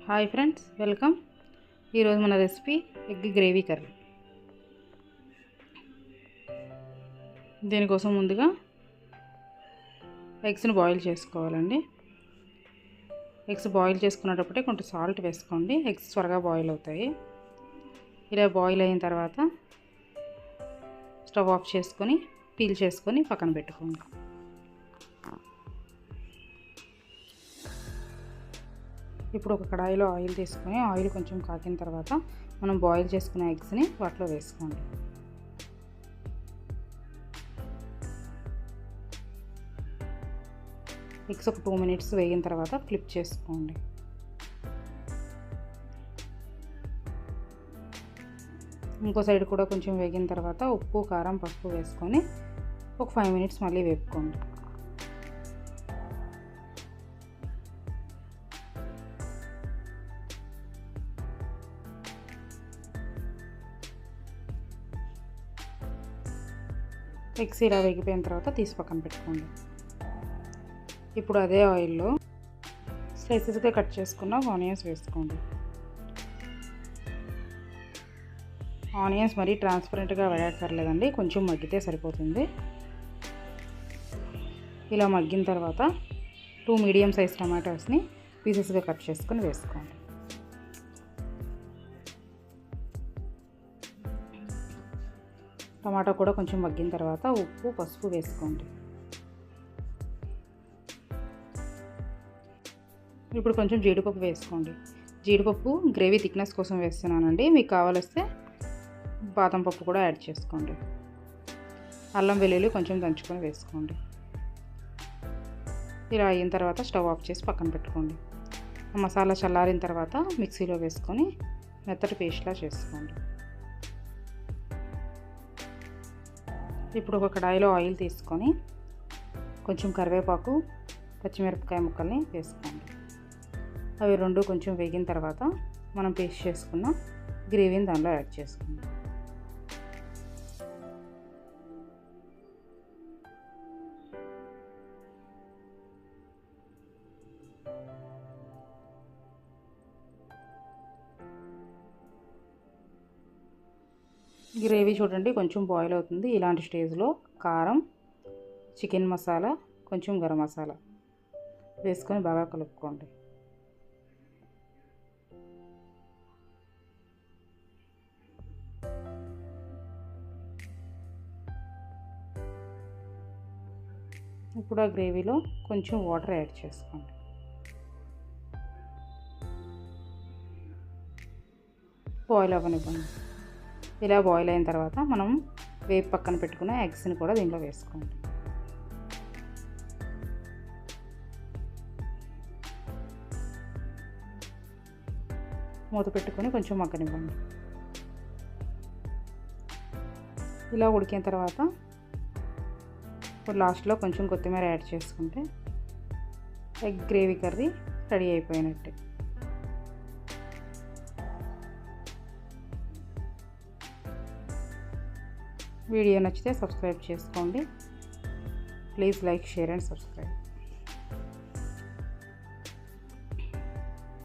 Hi friends, welcome. ఈరోజు మన recipe egg gravy curry. దీనికోసం ముందుగా ఎగ్స్ని బాయిల్ చేసుకోవాలండి. ఎగ్స్ బాయిల్ చేసుకునేటప్పుడే కొంచెం సాల్ట్ వేసుకోండి, ఎగ్స్ త్వరగా బాయిల్ అవుతాయి. ఇలా బాయిల్ అయిన తర్వాత స్టవ్ ఆఫ్ చేసుకొని పీల్ చేసుకొని పక్కన పెట్టుకోండి. ఇప్పుడు ఒక కడాయిలో ఆయిల్ తీసుకొని ఆయిల్ కొంచెం కాగిన తర్వాత మనం బాయిల్ చేసుకున్న ఎగ్స్ని వాటిలో వేసుకోండి. ఎగ్స్ ఒక 2 మినిట్స్ వేగిన తర్వాత ఫ్లిప్ చేసుకోండి. ఇంకో సైడ్ కూడా కొంచెం వేగిన తర్వాత ఉప్పు, కారం, పసుపు వేసుకొని ఒక 5 మినిట్స్ మళ్ళీ వేపుకోండి. ఎగ్స్ ఇలా వేగిపోయిన తర్వాత తీసి పక్కన పెట్టుకోండి. ఇప్పుడు అదే ఆయిల్లో స్లైసెస్గా కట్ చేసుకున్న ఆనియన్స్ వేసుకోండి. ఆనియన్స్ మరీ ట్రాన్స్పరెంట్గా వేయక్కర్లేదండి, కొంచెం మగ్గితే సరిపోతుంది. ఇలా మగ్గిన తర్వాత 2 మీడియం సైజ్ టమాటోస్ని పీసెస్గా కట్ చేసుకొని వేసుకోండి. టమాటా కూడా కొంచెం మగ్గిన తర్వాత ఉప్పు, పసుపు వేసుకోండి. ఇప్పుడు కొంచెం జీడిపప్పు వేసుకోండి. జీడిపప్పు గ్రేవీ థిక్నెస్ కోసం వేస్తున్నానండి, మీకు కావాలిస్తే బాదం పప్పు కూడా యాడ్ చేసుకోండి. అల్లం వెల్లుల్లి కొంచెం దంచుకొని వేసుకోండి. ఇలా అయిన తర్వాత స్టవ్ ఆఫ్ చేసి పక్కన పెట్టుకోండి. మసాలా చల్లారిన తర్వాత మిక్సీలో వేసుకొని మెత్తటి పేస్ట్లా చేసుకోండి. ఇప్పుడు ఒక కడాయిలో ఆయిల్ తీసుకొని కొంచెం కరివేపాకు, పచ్చిమిరపకాయ ముక్కల్ని వేసుకోండి. అవి రెండు కొంచెం వేగిన తర్వాత మనం పేస్ట్ చేసుకున్న గ్రేవీని దానిలో యాడ్ చేసుకోండి. గ్రేవీ చూడండి కొంచెం బాయిల్ అవుతుంది. ఇలాంటి స్టేజ్లో కారం, చికెన్ మసాలా, కొంచెం గరం మసాలా వేసుకొని బాగా కలుపుకోండి. ఇప్పుడు ఆ గ్రేవీలో కొంచెం వాటర్ యాడ్ చేసుకోండి. బాయిల్ అవ్వనివ్వండి. ఇలా బాయిల్ అయిన తర్వాత మనం వేపు పక్కన పెట్టుకున్న ఎగ్స్ని కూడా దీంట్లో వేసుకోండి. మూత పెట్టుకొని కొంచెం మగ్గనివ్వండి. ఇలా ఉడికిన తర్వాత ఇప్పుడు లాస్ట్లో కొంచెం కొత్తిమీర యాడ్ చేసుకుంటే ఎగ్ గ్రేవీ కర్రీ రెడీ అయిపోయినట్టే. వీడియో నచ్చితే సబ్స్క్రైబ్ చేసుకోండి. Please like, share and subscribe.